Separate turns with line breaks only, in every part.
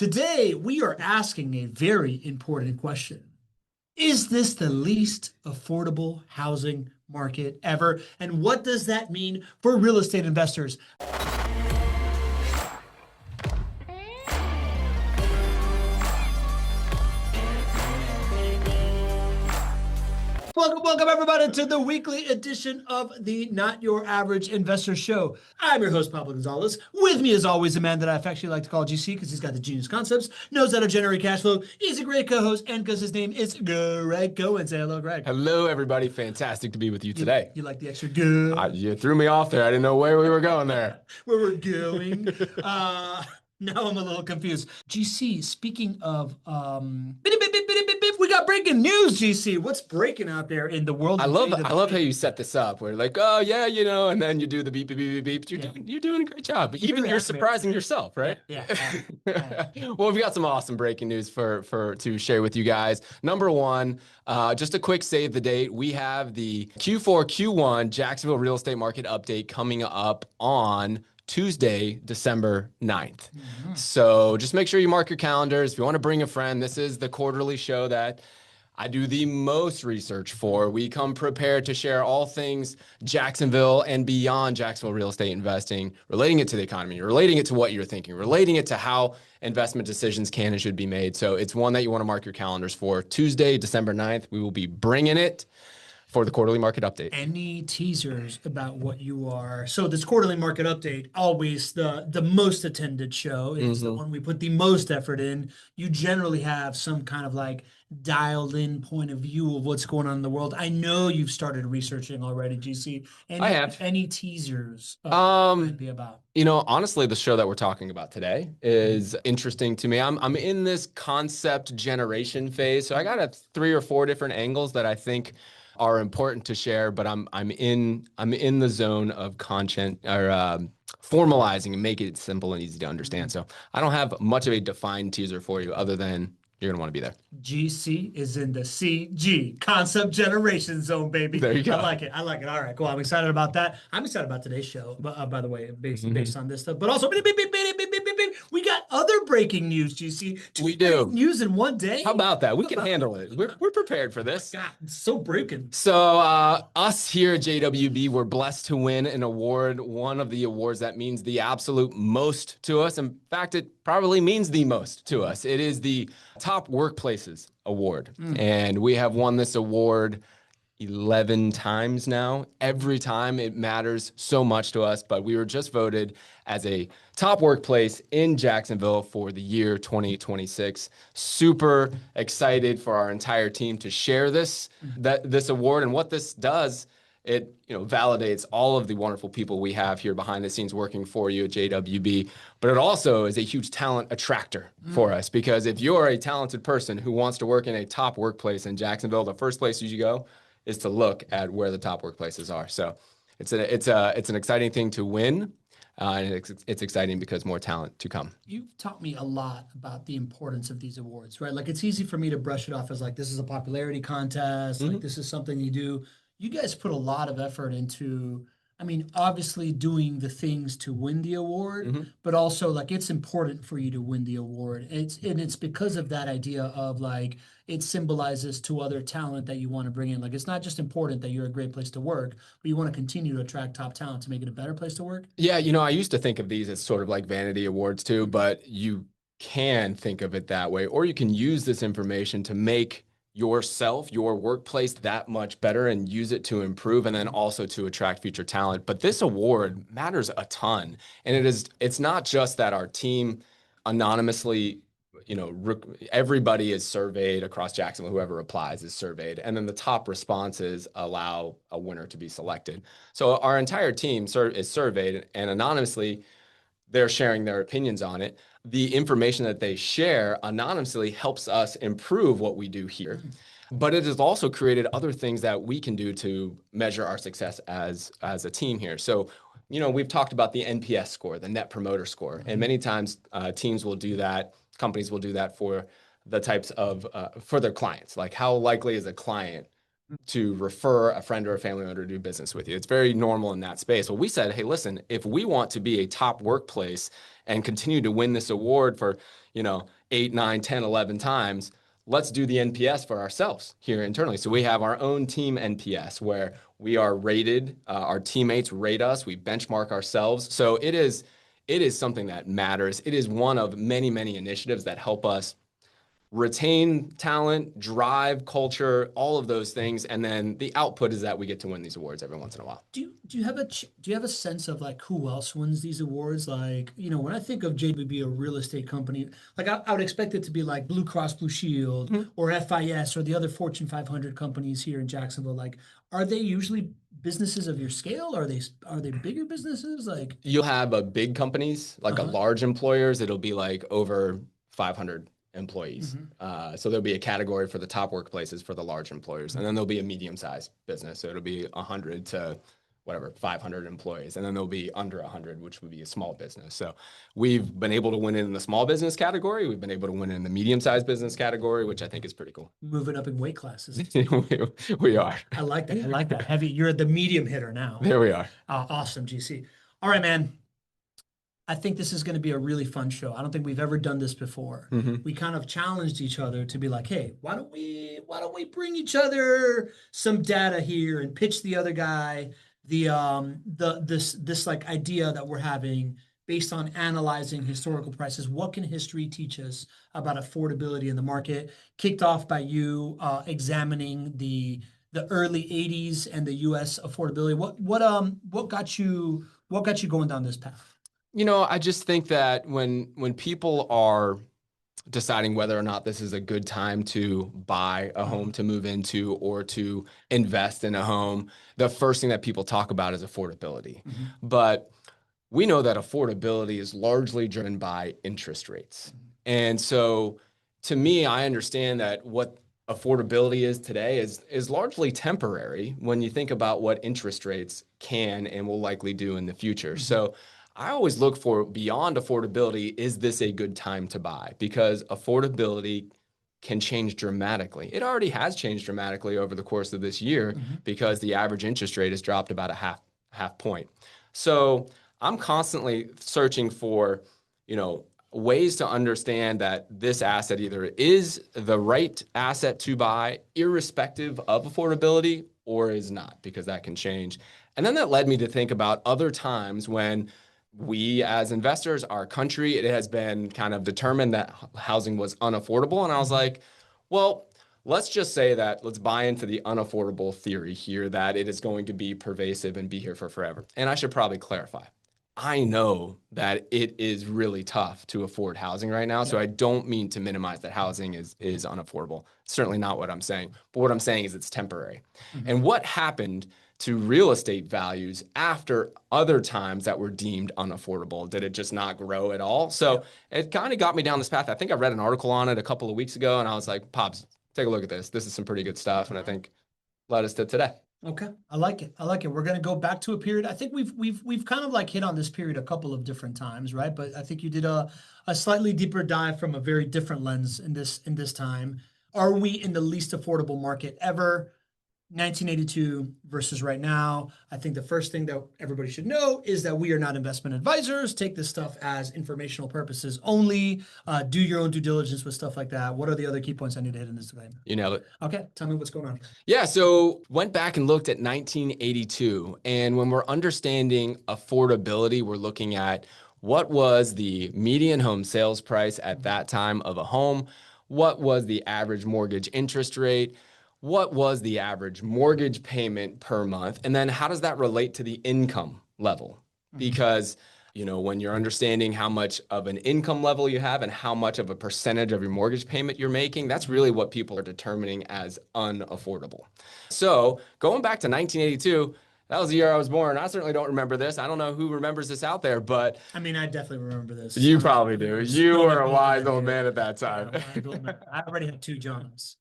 Today, we are asking a very important question. Is this the least affordable housing market ever? And what does that mean for real estate investors? Welcome everybody to the weekly edition of the Not Your Average Investor Show. I'm your host, Pablo Gonzalez. With me, as always, a man that I affectionately like to call GC because he's got the genius concepts, knows how to generate cash flow. He's a great co-host, and because his name is Gregg Cohen. Say hello, Greg.
Hello, everybody. Fantastic to be with you today.
You like the extra good?
You threw me off there. I didn't know where we were going there.
Where we're going. Now I'm a little confused. GC, speaking of, we got breaking news, GC. What's breaking out there in the world?
I love how you set this up. We're like, oh yeah, and then you do the beep, beep, beep, beep. You're doing a great job. Even you're surprising yourself, right?
Yeah.
Well, we've got some awesome breaking news to share with you guys. Number one, just a quick save the date. We have the Q4, Q1 Jacksonville real estate market update coming up on Tuesday, December 9th. Mm-hmm. So just make sure you mark your calendars. If you want to bring a friend, this is the quarterly show that I do the most research for. We come prepared to share all things Jacksonville and beyond Jacksonville real estate investing, relating it to the economy, relating it to what you're thinking, relating it to how investment decisions can and should be made. So it's one that you want to mark your calendars for. Tuesday, December 9th, we will be bringing it for the quarterly market update.
Any teasers about what you are? So this quarterly market update, always the most attended show. It's the one we put the most effort in. You generally have some kind of like dialed in point of view of what's going on in the world. I know you've started researching already, GC.
I have.
Any teasers might be about?
Honestly, the show that we're talking about today is interesting to me. I'm in this concept generation phase. So I got 3 or 4 different angles that I think are important to share, but I'm in the zone of content or formalizing and make it simple and easy to understand. So I don't have much of a defined teaser for you other than you're gonna want to be there.
GC is in the CG concept generation zone, baby.
There you go.
I like it. All right, cool. I'm excited about that. I'm excited about today's show, by the way, based on this stuff. But also, we got other breaking news, GC.
We do.
News in one day.
How about that? We can handle it. We're prepared for this.
God, it's so breaking.
So us here at JWB, we're blessed to win an award, one of the awards that means the absolute most to us. In fact, it probably means the most to us. It is the Top Workplaces Award. And we have won this award 11 times now. Every time it matters so much to us, but we were just voted as a top workplace in Jacksonville for the year 2026. Super excited for our entire team to share this award. And what this does, it validates all of the wonderful people we have here behind the scenes working for you at JWB, but it also is a huge talent attractor for us, because if you're a talented person who wants to work in a top workplace in Jacksonville, the first place you should go is to look at where the top workplaces are. So it's an exciting thing to win, and it's exciting because more talent to come.
You've taught me a lot about the importance of these awards, right? Like, it's easy for me to brush it off as like, this is a popularity contest, like this is something you do. You guys put a lot of effort into, obviously doing the things to win the award, but also like it's important for you to win the award. It's because of that idea of like, it symbolizes to other talent that you want to bring in. Like, it's not just important that you're a great place to work, but you want to continue to attract top talent to make it a better place to work.
Yeah, I used to think of these as sort of like vanity awards too, but you can think of it that way, or you can use this information to make yourself, your workplace, that much better and use it to improve, and then also to attract future talent. But this award matters a ton. And it's not just that our team anonymously, everybody is surveyed across Jacksonville, whoever applies is surveyed. And then the top responses allow a winner to be selected. So our entire team is surveyed, and anonymously, they're sharing their opinions on it. The information that they share anonymously helps us improve what we do here. But it has also created other things that we can do to measure our success as a team here. So, we've talked about the NPS score, the Net Promoter Score. And many times teams will do that, companies will do that for the types of, for their clients. Like, how likely is a client to refer a friend or a family member to do business with you? It's very normal in that space. Well, we said, hey, listen, if we want to be a top workplace and continue to win this award for, 8, 9, 10, 11 times. Let's do the NPS for ourselves here internally. So we have our own team NPS where we are rated, our teammates rate us, we benchmark ourselves. So it is something that matters. It is one of many, many initiatives that help us retain talent, drive culture, all of those things. And then the output is that we get to win these awards every once in a while.
Do you have a sense of like who else wins these awards? Like, when I think of JWB, a real estate company, like I would expect it to be like Blue Cross Blue Shield or FIS or the other Fortune 500 companies here in Jacksonville. Like, are they usually businesses of your scale? Are they bigger businesses? Like,
you'll have a big companies, like a large employers, it'll be like over 500 employees. So there'll be a category for the top workplaces for the large employers. And then there'll be a medium-sized business. So it'll be 100 to whatever, 500 employees. And then there'll be under 100, which would be a small business. So we've been able to win in the small business category. We've been able to win in the medium-sized business category, which I think is pretty cool.
Moving up in weight classes.
We are.
I like that. I like that. Heavy. You're the medium hitter now.
There we are.
Awesome, GC. All right, man. I think this is going to be a really fun show. I don't think we've ever done this before. We kind of challenged each other to be like, hey, why don't we bring each other some data here and pitch the other guy this like idea that we're having based on analyzing historical prices. What can history teach us about affordability in the market? Kicked off by you examining the early 80s and the US affordability. What got you going down this path?
I just think that when people are deciding whether or not this is a good time to buy a home to move into or to invest in a home, the first thing that people talk about is affordability. But we know that affordability is largely driven by interest rates. And so to me, I understand that what affordability is today is largely temporary when you think about what interest rates can and will likely do in the future. So I always look for beyond affordability, is this a good time to buy? Because affordability can change dramatically. It already has changed dramatically over the course of this year because the average interest rate has dropped about a half point. So I'm constantly searching for, ways to understand that this asset either is the right asset to buy irrespective of affordability or is not, because that can change. And then that led me to think about other times when we as investors, our country, it has been kind of determined that housing was unaffordable. And I was like, well, let's just say that let's buy into the unaffordable theory here that it is going to be pervasive and be here for forever. And I should probably clarify. I know that it is really tough to afford housing right now. So I don't mean to minimize that housing is unaffordable. Certainly not what I'm saying. But what I'm saying is it's temporary. And what happened to real estate values after other times that were deemed unaffordable? Did it just not grow at all? So it kind of got me down this path. I think I read an article on it a couple of weeks ago and I was like, Pops, take a look at this. This is some pretty good stuff. And I think led us to today.
Okay. I like it. We're going to go back to a period. I think we've kind of like hit on this period a couple of different times, right? But I think you did a slightly deeper dive from a very different lens in this time. Are we in the least affordable market ever? 1982 versus right now. I think the first thing that everybody should know is that we are not investment advisors. Take this stuff as informational purposes only. Do your own due diligence with stuff like that. What are the other key points I need to hit in this disclaimer?
You nailed it.
Okay, tell me what's going on.
Yeah, so went back and looked at 1982. And when we're understanding affordability, we're looking at what was the median home sales price at that time of a home? What was the average mortgage interest rate? What was the average mortgage payment per month? And then how does that relate to the income level? Because, when you're understanding how much of an income level you have and how much of a percentage of your mortgage payment you're making, that's really what people are determining as unaffordable. So going back to 1982, that was the year I was born. I certainly don't remember this. I don't know who remembers this out there, but
I mean, I definitely remember this.
You probably do. You were a wise old man at that time.
Yeah, I already have 2 Johns.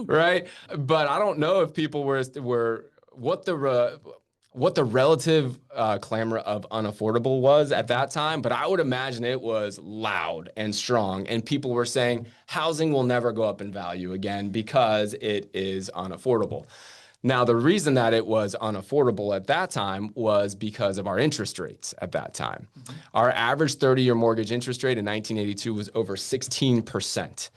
Right. But I don't know if people were what the relative clamor of unaffordable was at that time, but I would imagine it was loud and strong. And people were saying housing will never go up in value again because it is unaffordable. Now, the reason that it was unaffordable at that time was because of our interest rates at that time. Our average 30-year mortgage interest rate in 1982 was over 16%.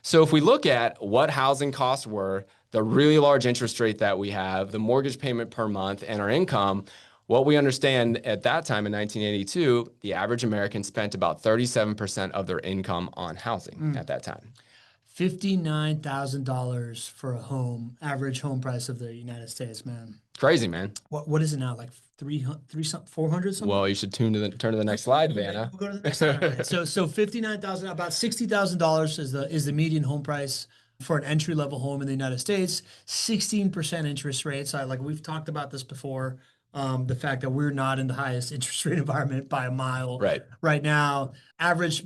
So if we look at what housing costs were, the really large interest rate that we have, the mortgage payment per month, and our income, what we understand at that time in 1982, the average American spent about 37% of their income on housing at that time.
$59,000 for a home, average home price of the United States, man.
Crazy, man.
What is it now? Like 300 something, 400 something?
Well, you should turn to the next slide, Vanna.
We'll go to the next slide. Right. So 59,000, about $60,000 is the median home price for an entry level home in the United States. 16% interest rates. Like we've talked about this before. The fact that we're not in the highest interest rate environment by a mile right now. Average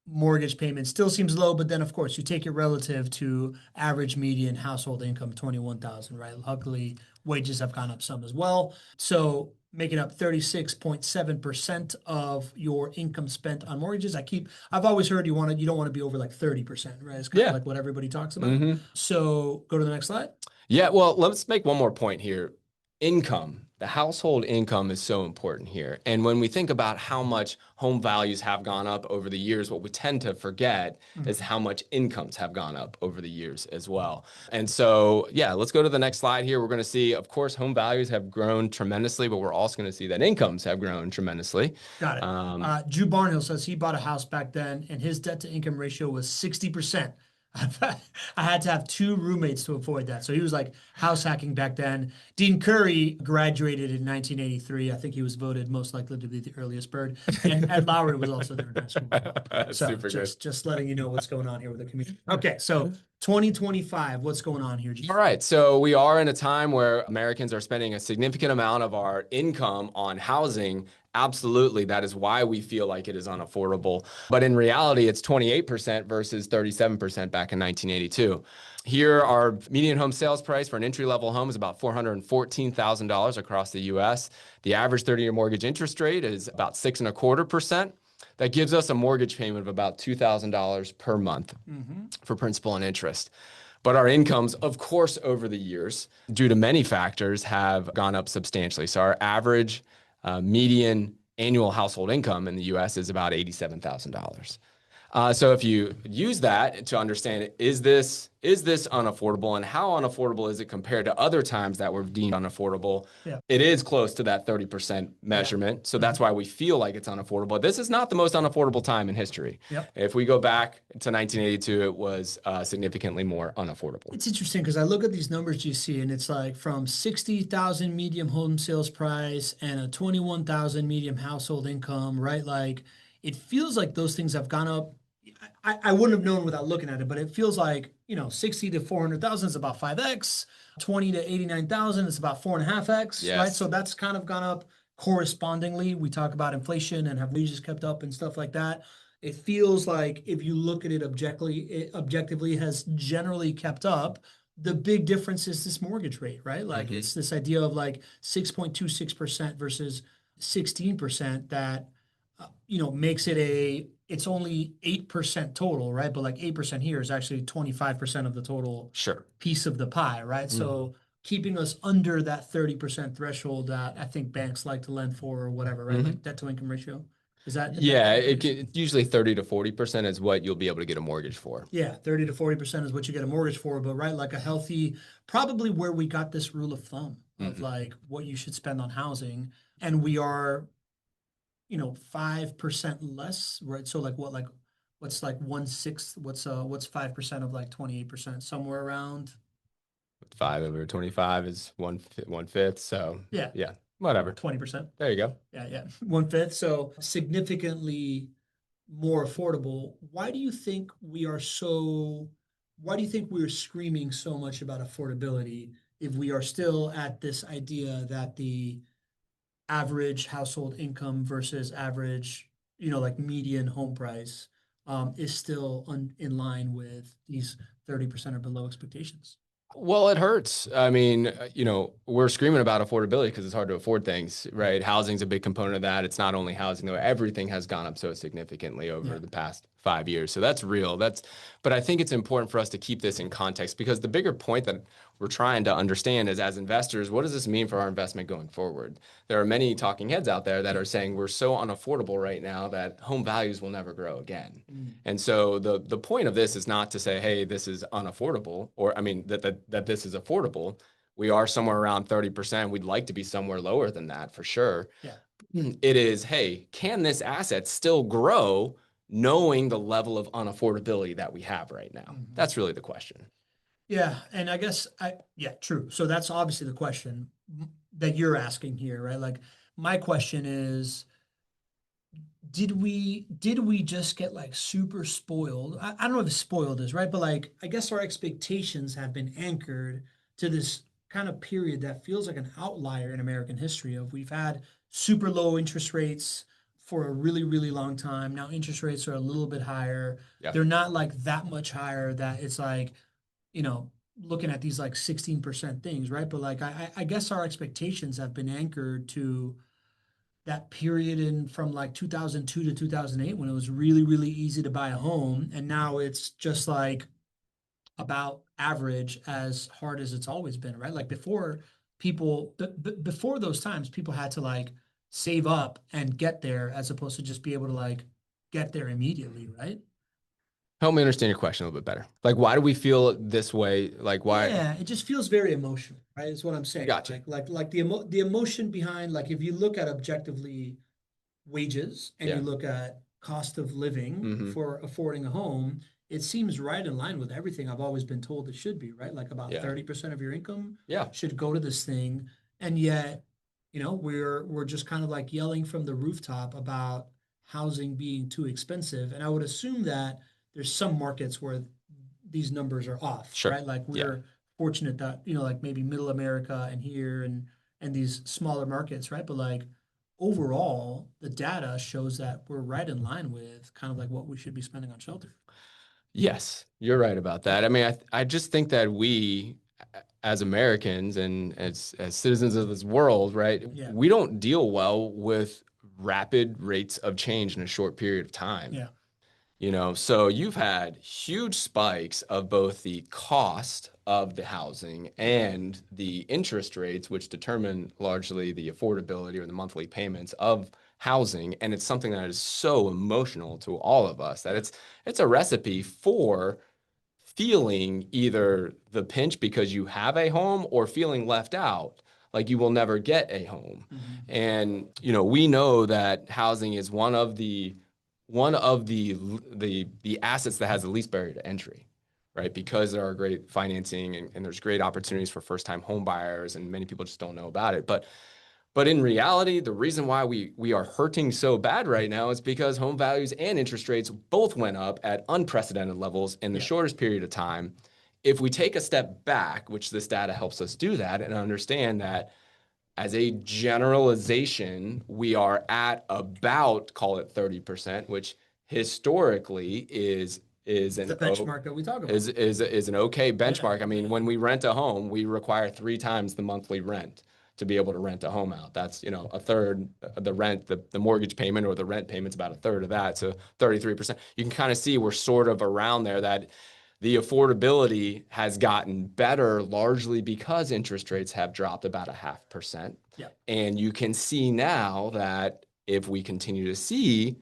mortgage payment still seems low, but then of course you take it relative to average median household income, 21,000, right? Luckily, wages have gone up some as well. So making up 36.7% of your income spent on mortgages. I've always heard you don't want to be over like 30%, right? It's kind of like what everybody talks about. So go to the next slide.
Yeah, well, let's make one more point here. Income, the household income is so important here. And when we think about how much home values have gone up over the years, what we tend to forget is how much incomes have gone up over the years as well. And so, yeah, let's go to the next slide here. We're going to see, of course, home values have grown tremendously, but we're also going to see that incomes have grown tremendously.
Got it. Drew Barnhill says he bought a house back then and his debt to income ratio was 60%. I had to have 2 roommates to avoid that. So he was like house hacking back then. Dean Curry graduated in 1983. I think he was voted most likely to be the earliest bird. And Ed Lowry was also there in high school. So
super
just letting you know what's going on here with the community. Okay, so 2025, what's going on here, G?
All right, so we are in a time where Americans are spending a significant amount of our income on housing. Absolutely, that is why we feel like it is unaffordable. But in reality, it's 28% versus 37% back in 1982. Here, our median home sales price for an entry-level home is about $414,000 across the U.S. The average 30-year mortgage interest rate is about 6.25%. That gives us a mortgage payment of about $2,000 per month for principal and interest. But our incomes, of course, over the years, due to many factors, have gone up substantially. So our average median annual household income in the U.S. is about $87,000. So if you use that to understand, is this unaffordable, and how unaffordable is it compared to other times that were deemed unaffordable?
Yeah.
It is close to that 30% measurement. Yeah. So that's why we feel like it's unaffordable. This is not the most unaffordable time in history.
Yep.
If we go back to 1982, it was significantly more unaffordable.
It's interesting because I look at these numbers you see, and it's like from 60,000 medium home sales price and a 21,000 medium household income, right? Like it feels like those things have gone up. I wouldn't have known without looking at it, but it feels like, 60 to 400,000 is about 5x, 20 to 89,000 is about 4.5x,
Yes.
right? So that's kind of gone up correspondingly. We talk about inflation and have wages kept up and stuff like that. It feels like if you look at it objectively has generally kept up. The big difference is this mortgage rate, right? Like it's this idea of like 6.26% versus 16% that, makes it it's only 8% total, right? But like 8% here is actually 25% of the total piece of the pie, right? So keeping us under that 30% threshold that I think banks like to lend for or whatever, right? Like debt to income ratio. Is that?
It's usually 30 to 40% is what you'll be able to get a mortgage for.
Yeah, 30 to 40% is what you get a mortgage for, but right, like a healthy, probably where we got this rule of thumb of like what you should spend on housing, and we are 5% less, right? So like what's like 1/6? What's 5% of like 28%? Somewhere around
5 over 25 is 1/5. So yeah, whatever.
20%.
There you go.
Yeah, 1/5. So significantly more affordable. Why do you think we're screaming so much about affordability if we are still at this idea that the average household income versus average, like median home price is still in line with these 30% or below expectations?
Well, it hurts. I mean, we're screaming about affordability because it's hard to afford things, right? Housing's a big component of that. It's not only housing, though. Everything has gone up so significantly over the past 5 years. So that's real. But I think it's important for us to keep this in context, because the bigger point that we're trying to understand is, as investors, what does this mean for our investment going forward? There are many talking heads out there that are saying we're so unaffordable right now that home values will never grow again. And so the point of this is not to say, hey, this is unaffordable, or I mean, that this is affordable. We are somewhere around 30%. We'd like to be somewhere lower than that for sure.
Yeah.
It is, hey, can this asset still grow knowing the level of unaffordability that we have right now? That's really the question.
Yeah, and I guess yeah, true. So that's obviously the question that you're asking here, right? Like my question is, did we just get like super spoiled? I don't know if spoiled is right, but like I guess our expectations have been anchored to this kind of period that feels like an outlier in American history of we've had super low interest rates for a really, really long time. Now interest rates are a little bit higher.
Yeah.
They're not like that much higher that it's like, you know, looking at these like 16% things, right? But like I guess our expectations have been anchored to that period in from like 2002 to 2008 when it was really, really easy to buy a home. And now it's just like about average as hard as it's always been, right? Like before before those times, people had to like save up and get there as opposed to just be able to like get there immediately, right?
Help me understand your question a little bit better. Like, why do we feel this way? Like, why?
Yeah, it just feels very emotional, right? Is what I'm saying.
Gotcha.
Like the emotion behind like if you look at objectively wages and you
Yeah.
look at cost of living
Mm-hmm.
for affording a home, it seems right in line with everything I've always been told it should be, right? Like about
Yeah.
30% of your income
Yeah.
should go to this thing. And yet, you know, we're just kind of like yelling from the rooftop about housing being too expensive. And I would assume that there's some markets where these numbers are off,
Sure.
right? Like
Yeah.
we're fortunate that, you know, like maybe middle America and here and these smaller markets, right? But like overall, the data shows that we're right in line with kind of like what we should be spending on shelter.
Yes, you're right about that. I mean, I just think that we, as Americans and as citizens of this world, right,
Yeah.
we don't deal well with rapid rates of change in a short period of time.
Yeah.
You know, so you've had huge spikes of both the cost of the housing and the interest rates, which determine largely the affordability or the monthly payments of housing. And it's something that is so emotional to all of us that it's a recipe for feeling either the pinch because you have a home or feeling left out, like you will never get a home. And, you know, we know that housing is one of the assets that has the least barrier to entry, right? Because there are great financing and there's great opportunities for first-time home buyers, and many people just don't know about it. But in reality, the reason why we are hurting so bad right now is because home values and interest rates both went up at unprecedented levels in the shortest period of time. If we take a step back, which this data helps us do that, and understand that as a generalization, we are at about, call it 30%, which historically is
The benchmark that we talk about.
is an okay benchmark. I mean, when we rent a home, we require 3 times the monthly rent to be able to rent a home out. That's, you know, a third the rent, the mortgage payment or the rent payment's about a third of that. So 33%. You can kind of see we're sort of around there, that the affordability has gotten better largely because interest rates have dropped about 0.5%.
Yeah.
And you can see now that if we continue to see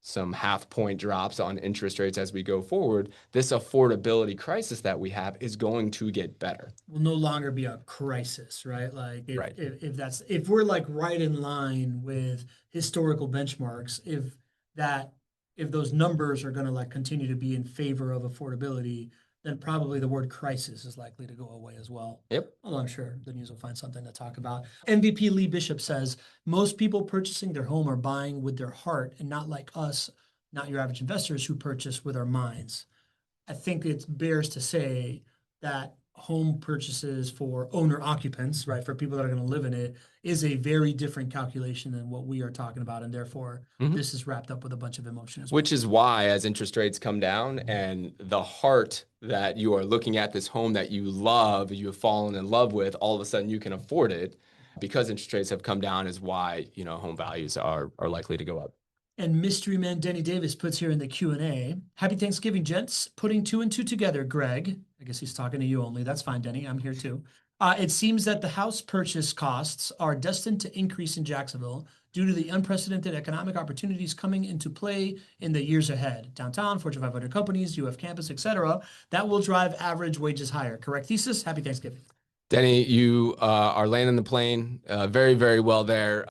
some 0.5-point drops on interest rates as we go forward, this affordability crisis that we have is going to get better.
Will no longer be a crisis, right? Like
Right.
if we're like right in line with historical benchmarks, if those numbers are going to like continue to be in favor of affordability, then probably the word crisis is likely to go away as well.
Yep.
Although I'm sure the news will find something to talk about. MVP Lee Bishop says, most people purchasing their home are buying with their heart and not like us, not your average investors who purchase with our minds. I think it bears to say that home purchases for owner occupants, right, for people that are going to live in it, is a very different calculation than what we are talking about. And therefore, this is wrapped up with a bunch of emotion as well.
Which is why, as interest rates come down and the heart that you are looking at this home that you love, you have fallen in love with, all of a sudden you can afford it because interest rates have come down, is why, you know, home values are likely to go up.
And mystery man Denny Davis puts here in the Q&A, happy Thanksgiving, gents. Putting two and two together, Greg. I guess he's talking to you only. That's fine, Denny. I'm here too. It seems that the house purchase costs are destined to increase in Jacksonville due to the unprecedented economic opportunities coming into play in the years ahead. Downtown, Fortune 500 companies, UF campus, etc. That will drive average wages higher. Correct thesis? Happy Thanksgiving.
Denny, you are landing the plane very, very well there.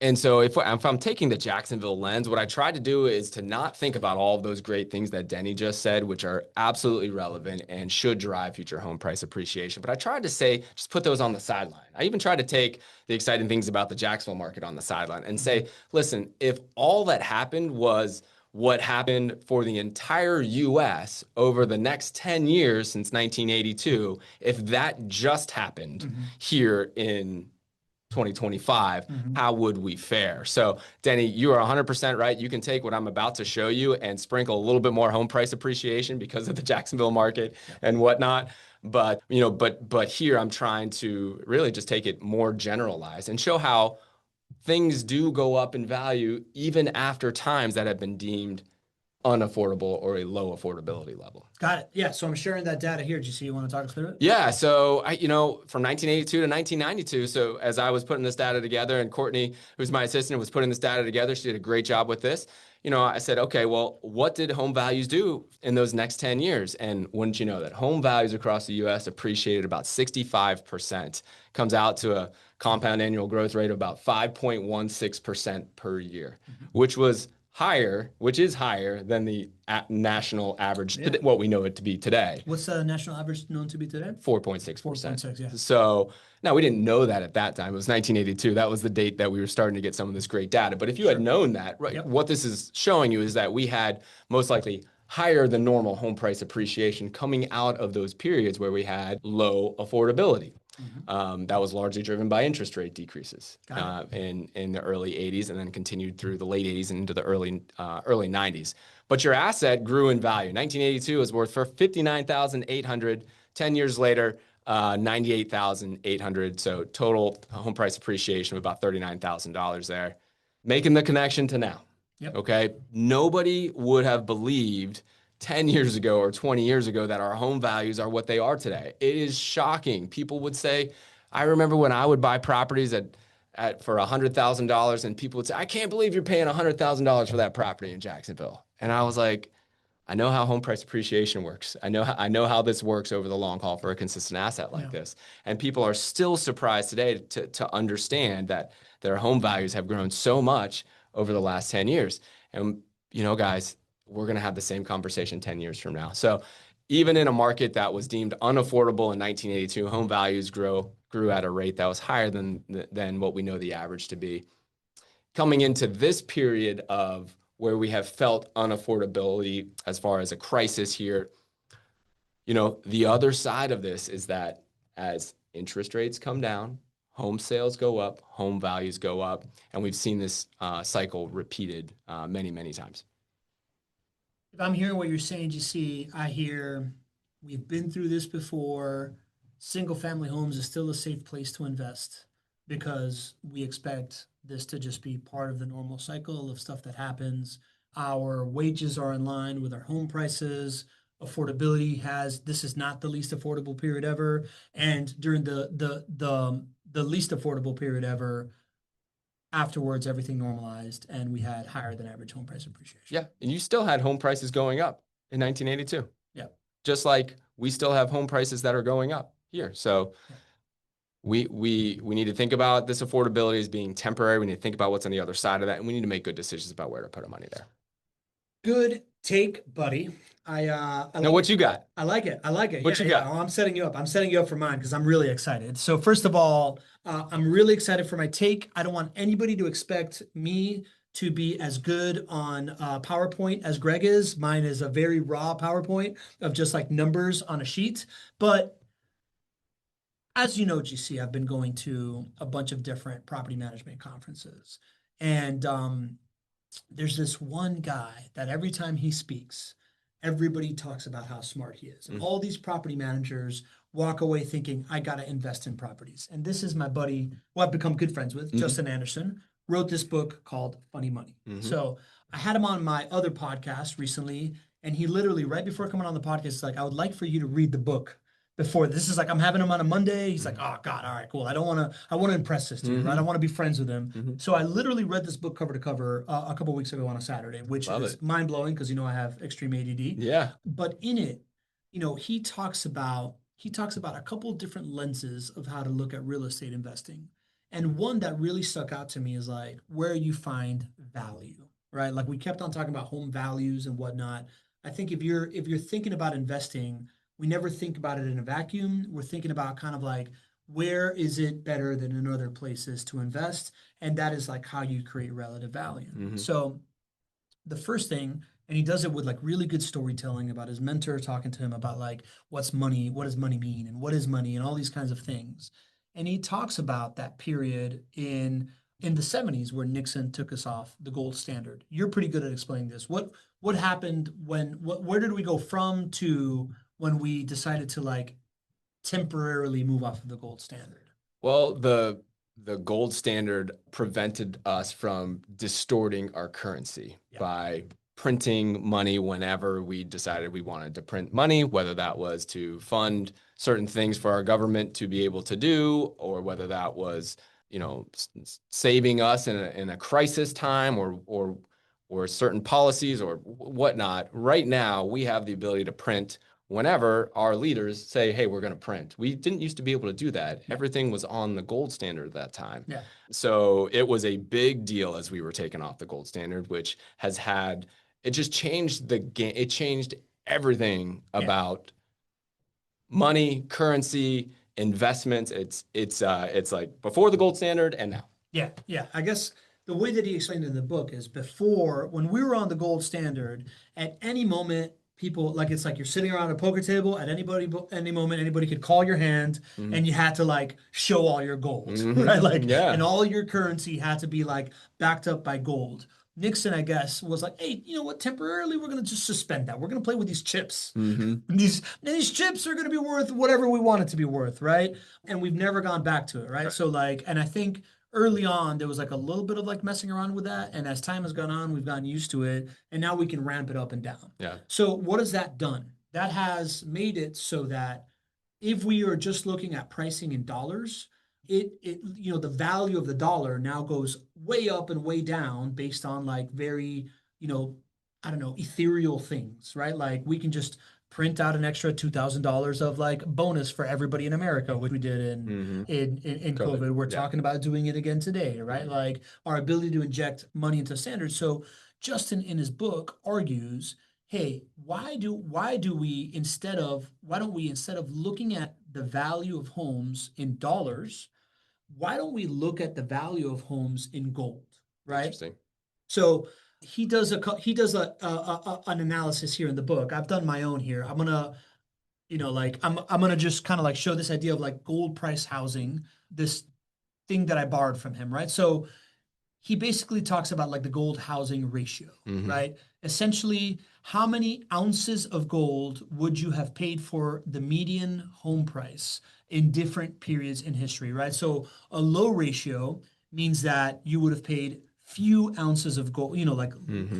And so if I'm taking the Jacksonville lens, what I try to do is to not think about all of those great things that Denny just said, which are absolutely relevant and should drive future home price appreciation. But I tried to say, just put those on the sideline. I even tried to take the exciting things about the Jacksonville market on the sideline and say, listen, if all that happened was what happened for the entire US over the next 10 years since 1982, if that just happened here in 2025, how would we fare? So, Denny, you are 100% right. You can take what I'm about to show you and sprinkle a little bit more home price appreciation because of the Jacksonville market and whatnot. But, but here I'm trying to really just take it more generalized and show how things do go up in value even after times that have been deemed unaffordable or a low affordability level.
Got it. Yeah. So I'm sharing that data here. Do you see you want to talk us through it?
Yeah. So from 1982 to 1992. So as I was putting this data together, and Courtney, who's my assistant, was putting this data together, she did a great job with this. I said, okay, well, what did home values do in those next 10 years? And wouldn't you know that home values across the U.S. appreciated about 65%, comes out to a compound annual growth rate of about 5.16% per year, which is higher than the national average, what we know it to be today.
What's the national average known to be today?
4.6%.
4.6, yeah.
So now we didn't know that at that time. It was 1982. That was the date that we were starting to get some of this great data. But if you had known that, right, what this is showing you is that we had most likely higher than normal home price appreciation coming out of those periods where we had low affordability. That was largely driven by interest rate decreases in the early 80s and then continued through the late 80s and into the early 90s. But your asset grew in value. 1982 was worth for $59,800. 10 years later, $98,800. So total home price appreciation of about $39,000 there. Making the connection to now. Okay. Nobody would have believed 10 years ago or 20 years ago that our home values are what they are today. It is shocking. People would say, I remember when I would buy properties for $100,000 and people would say, I can't believe you're paying $100,000 for that property in Jacksonville. And I was like, I know how home price appreciation works. I know how this works over the long haul for a consistent asset like this. And people are still surprised today to understand that their home values have grown so much over the last 10 years. And, guys, we're going to have the same conversation 10 years from now. So even in a market that was deemed unaffordable in 1982, home values grew at a rate that was higher than what we know the average to be. Coming into this period of where we have felt unaffordability as far as a crisis here, the other side of this is that as interest rates come down, home sales go up, home values go up, and we've seen this cycle repeated many, many times.
If I'm hearing what you're saying, GC, I hear we've been through this before. Single family homes is still a safe place to invest because we expect this to just be part of the normal cycle of stuff that happens. Our wages are in line with our home prices. Affordability this is not the least affordable period ever. And during the least affordable period ever, afterwards, everything normalized and we had higher than average home price appreciation.
Yeah. And you still had home prices going up in 1982.
Yeah.
Just like we still have home prices that are going up here. So we need to think about this affordability as being temporary. We need to think about what's on the other side of that. And we need to make good decisions about where to put our money there.
Good take, buddy.
Now, what you got?
I like it.
What you got?
Oh, I'm setting you up. I'm setting you up for mine because I'm really excited. So first of all, I'm really excited for my take. I don't want anybody to expect me to be as good on PowerPoint as Greg is. Mine is a very raw PowerPoint of just like numbers on a sheet. But as you know, GC, I've been going to a bunch of different property management conferences. And there's this one guy that every time he speaks, everybody talks about how smart he is. And all these property managers walk away thinking, I got to invest in properties. And this is my buddy, who I've become good friends with, Justin Anderson. wrote this book called Funny Money. So I had him on my other podcast recently, and he literally, right before coming on the podcast, is like, I would like for you to read the book before this. Is like, I'm having him on a Monday. He's like, oh God, all right, cool. I want to impress this dude, right? I want to be friends with him. So I literally read this book cover to cover a couple weeks ago on a Saturday, which is mind blowing because I have extreme ADD.
Yeah.
But in it, he talks about a couple of different lenses of how to look at real estate investing. And one that really stuck out to me is like where you find value, right? Like we kept on talking about home values and whatnot. I think if you're thinking about investing, we never think about it in a vacuum. We're thinking about kind of like where is it better than in other places to invest? And that is like how you create relative value. So the first thing, and he does it with like really good storytelling about his mentor talking to him about like what's money, what does money mean, and what is money, and all these kinds of things. And he talks about that period in the 70s where Nixon took us off the gold standard. You're pretty good at explaining this. What happened where did we go from to when we decided to like temporarily move off of the gold standard?
Well, the gold standard prevented us from distorting our currency by printing money whenever we decided we wanted to print money, whether that was to fund certain things for our government to be able to do, or whether that was, saving us in a crisis time or certain policies or whatnot. Right now, we have the ability to print whenever our leaders say, hey, we're going to print. We didn't used to be able to do that. Everything was on the gold standard at that time.
Yeah.
So it was a big deal as we were taken off the gold standard, which it just changed the game. It changed everything about money, currency, investments. It's like before the gold standard and now.
Yeah. Yeah. I guess the way that he explained it in the book is before, when we were on the gold standard, at any moment, people like it's like you're sitting around a poker table at any moment anybody could call your hand and you had to like show all your gold, right? Like and all your currency had to be like backed up by gold. Nixon, I guess, was like, hey, you know what? Temporarily, we're going to just suspend that. We're going to play with these chips. These chips are going to be worth whatever we want it to be worth, right? And we've never gone back to it, right? So like, and I think early on, there was like a little bit of like messing around with that. And as time has gone on, we've gotten used to it. And now we can ramp it up and down.
Yeah.
So what has that done? That has made it so that if we are just looking at pricing in dollars, the value of the dollar now goes way up and way down based on like very, ethereal things, right? Like we can just print out an extra $2,000 of like bonus for everybody in America, which we did in COVID. We're talking about doing it again today, right? Like our ability to inject money into standards. So Justin in his book argues, hey, why don't we instead of looking at the value of homes in dollars, why don't we look at the value of homes in gold, right?
Interesting.
So he does an analysis here in the book. I've done my own here. I'm gonna, I'm gonna just kind of like show this idea of like gold price housing, this thing that I borrowed from him, right? So he basically talks about like the gold housing ratio, right? Essentially, how many ounces of gold would you have paid for the median home price in different periods in history, right? So a low ratio means that you would have paid few ounces of gold,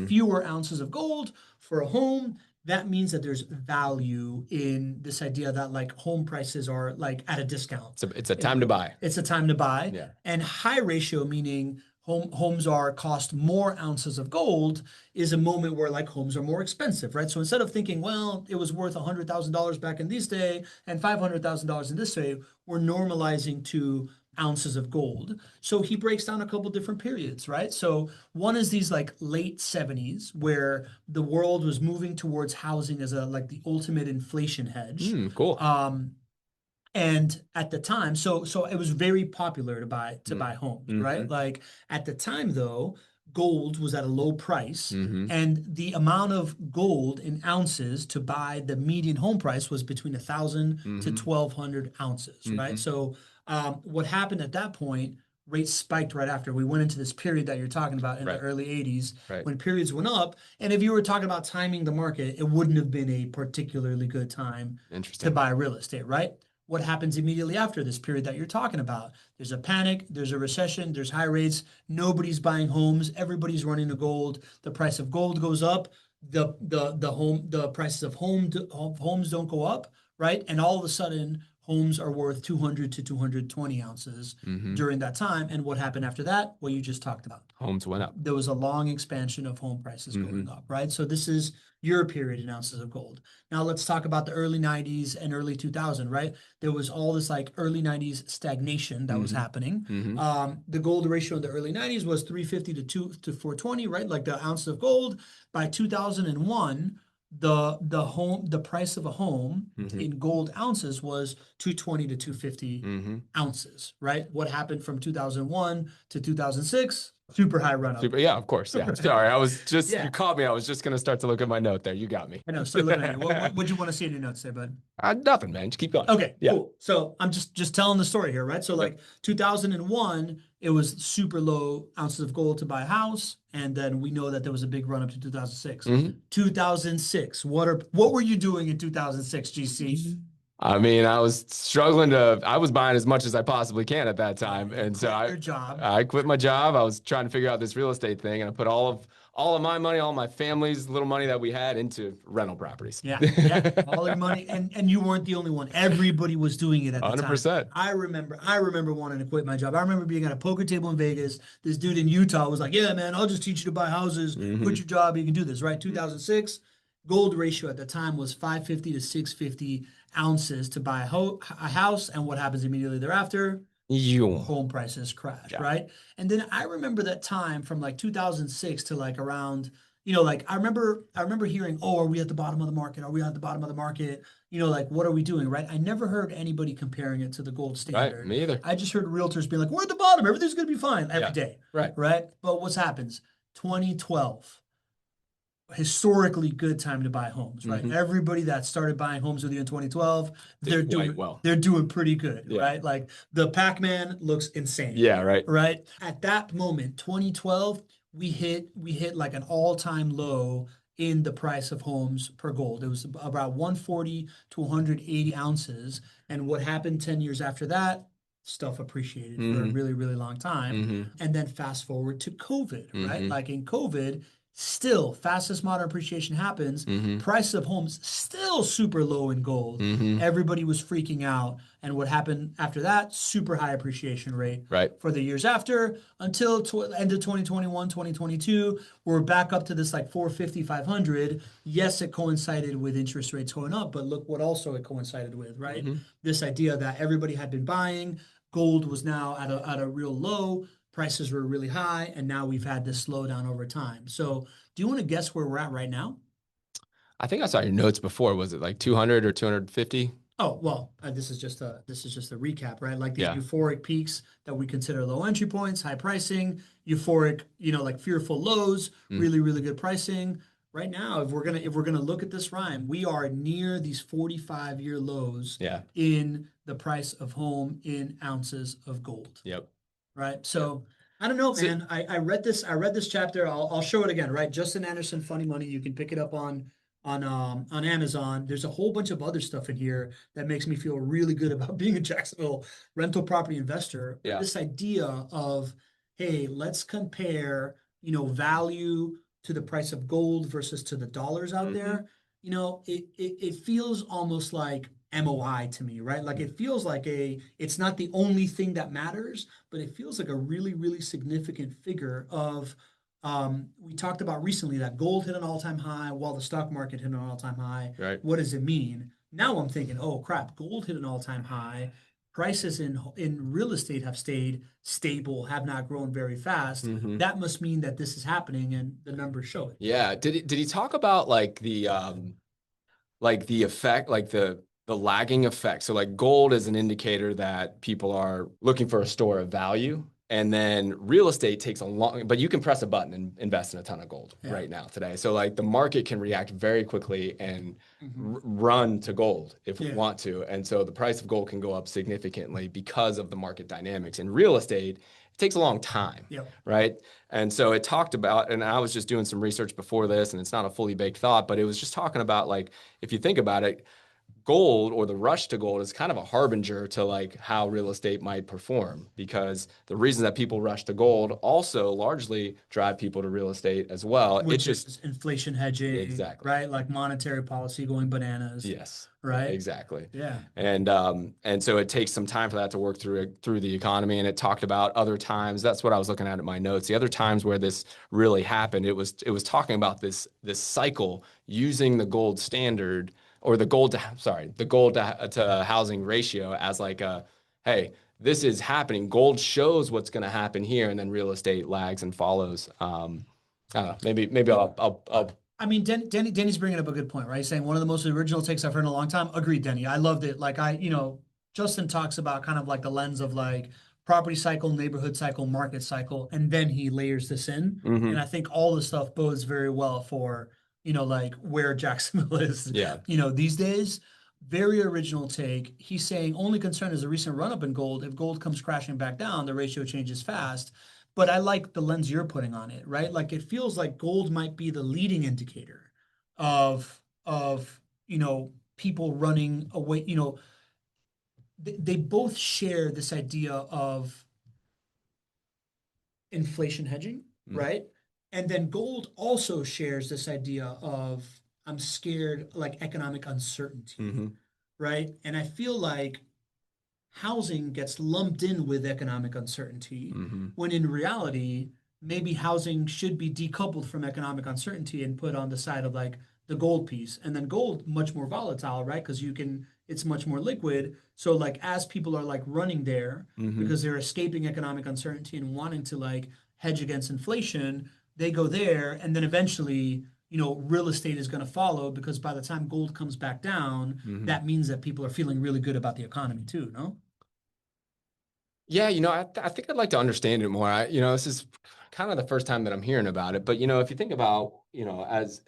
fewer ounces of gold for a home. That means that there's value in this idea that like home prices are like at a discount.
It's a time to buy.
It's a time to buy.
Yeah.
And high ratio, meaning homes cost more ounces of gold, is a moment where like homes are more expensive, right? So instead of thinking, well, it was worth $100,000 back in this day and $500,000 in this day, we're normalizing to ounces of gold. So he breaks down a couple different periods, right? So one is these like late 70s where the world was moving towards housing as the ultimate inflation hedge.
Cool.
And at the time, so it was very popular to buy homes, right? Like at the time though, gold was at a low price and the amount of gold in ounces to buy the median home price was between 1,000 to 1,200 ounces, right? So what happened at that point, rates spiked right after. We went into this period that you're talking about in the early 80s when periods went up. And if you were talking about timing the market, it wouldn't have been a particularly good time to buy real estate, right? what happens immediately after this period that you're talking about? There's a panic, there's a recession, there's high rates, nobody's buying homes, everybody's running to gold. The price of gold goes up, the prices of homes don't go up, right? And all of a sudden, homes are worth 200 to 220 ounces during that time. And what happened after that? Well, you just talked about.
Homes went up.
There was a long expansion of home prices going up, right? So this is your period in ounces of gold. Now let's talk about the early 90s and early 2000, right? There was all this like early 90s stagnation that was happening. The gold ratio in the early 90s was 350 to 420, right? Like the ounce of gold. By 2001, the price of a home in gold ounces was 220 to 250 ounces, right? What happened from 2001 to 2006? Super high run up.
Yeah, of course. Yeah. Sorry, I was just you caught me. I was just gonna start to look at my note there. You got me.
I know. Start looking at you. What would you want to see in your notes there, bud?
Nothing, man. Just keep going.
Okay, cool. So I'm just telling the story here, right? So like 2001, it was super low ounces of gold to buy a house, and then we know that there was a big run up to 2006. 2006. What were you doing in 2006, GC?
I mean, I was buying as much as I possibly can at that time. And so I quit my job. I was trying to figure out this real estate thing, and I put all of my money, all my family's little money that we had into rental properties.
Yeah, all your money. And you weren't the only one. Everybody was doing it at the
100%.
time. I remember wanting to quit my job. I remember being at a poker table in Vegas. This dude in Utah was like, yeah, man, I'll just teach you to buy houses. Quit your job. You can do this, right? 2006, gold ratio at the time was 550 to 650 ounces to buy a house. And what happens immediately thereafter? Home prices crash, right? And then I remember that time from like 2006 to like around, like I remember hearing, oh, are we at the bottom of the market? Are we at the bottom of the market? Like what are we doing, right? I never heard anybody comparing it to the gold standard.
Right, me either.
I just heard realtors being like, we're at the bottom, everything's gonna be fine every day.
Right.
But what happens? 2012. Historically good time to buy homes, right? Everybody that started buying homes with you in 2012, they're doing pretty good, right? Like the Pac-Man looks insane.
Yeah, right.
Right. At that moment, 2012, we hit like an all-time low in the price of homes per gold. It was about 140 to 180 ounces. And what happened 10 years after that? Stuff appreciated for a really, really long time. And then fast forward to COVID, right? Like in COVID, still fastest modern appreciation happens. Prices of homes still super low in gold. Everybody was freaking out. And what happened after that? Super high appreciation rate for the years after until end of 2021, 2022. We're back up to this like 450, 500. Yes, it coincided with interest rates going up, but look what also it coincided with, right? This idea that everybody had been buying, gold was now at a real low. Prices were really high, and now we've had this slowdown over time. So do you want to guess where we're at right now?
I think I saw your notes before. Was it like 200 or 250?
Oh, well, this is just a recap, right? Like these euphoric peaks that we consider low entry points, high pricing, euphoric, like fearful lows, really, really good pricing. Right now, if we're gonna look at this rhyme, we are near these 45-year lows in the price of home in ounces of gold.
Yep.
Right. So I don't know, man. I read this chapter. I'll show it again, right? Justin Anderson, Funny Money. You can pick it up on Amazon. There's a whole bunch of other stuff in here that makes me feel really good about being a Jacksonville rental property investor.
Yeah.
This idea of, hey, let's compare, value to the price of gold versus to the dollars out there. It feels almost like MOI to me, right? Like it feels like it's not the only thing that matters, but it feels like a really, really significant figure of, we talked about recently that gold hit an all-time high while the stock market hit an all-time high.
Right.
What does it mean? Now I'm thinking, oh crap, gold hit an all-time high. Prices in real estate have stayed stable, have not grown very fast. That must mean that this is happening, and the numbers show it.
Yeah. Did he talk about like the effect, like the lagging effect? So like gold is an indicator that people are looking for a store of value. And then real estate takes a long, but you can press a button and invest in a ton of gold right now today. So like the market can react very quickly and run to gold if we want to. And so the price of gold can go up significantly because of the market dynamics. In real estate, it takes a long time, right? And so it talked about, and I was just doing some research before this, and it's not a fully baked thought, but it was just talking about like, if you think about it, gold or the rush to gold is kind of a harbinger to like how real estate might perform, because the reason that people rush to gold also largely drive people to real estate as well. It's
Which
just
is inflation hedging,
exactly.
right? Like monetary policy going bananas,
Yes,
right?
exactly.
Yeah.
And so it takes some time for that to work through the economy. And it talked about other times. That's what I was looking at in my notes. The other times where this really happened, it was talking about this cycle using the gold standard, or the gold to housing ratio as like a, hey, this is happening. Gold shows what's going to happen here, and then real estate lags and follows. I don't know. Maybe I'll
I mean, Denny's bringing up a good point, right? He's saying one of the most original takes I've heard in a long time. Agreed, Denny. I loved it. Like Justin talks about kind of like the lens of like property cycle, neighborhood cycle, market cycle, and then he layers this in. And I think all the stuff bodes very well for, like where Jacksonville is,
yeah.
these days. Very original take. He's saying only concern is the recent run up in gold. If gold comes crashing back down, the ratio changes fast. But I like the lens you're putting on it, right? Like it feels like gold might be the leading indicator of people running away. They both share this idea of inflation hedging, right? And then gold also shares this idea of I'm scared, like economic uncertainty, right? And I feel like housing gets lumped in with economic uncertainty, when in reality, maybe housing should be decoupled from economic uncertainty and put on the side of like the gold piece. And then gold, much more volatile, right? Because it's much more liquid. So like as people are like running there because they're escaping economic uncertainty and wanting to like hedge against inflation, they go there, and then eventually real estate is going to follow, because by the time gold comes back down, that means that people are feeling really good about the economy too, no?
Yeah, I think I'd like to understand it more. This is kind of the first time that I'm hearing about it. But, if you think about, as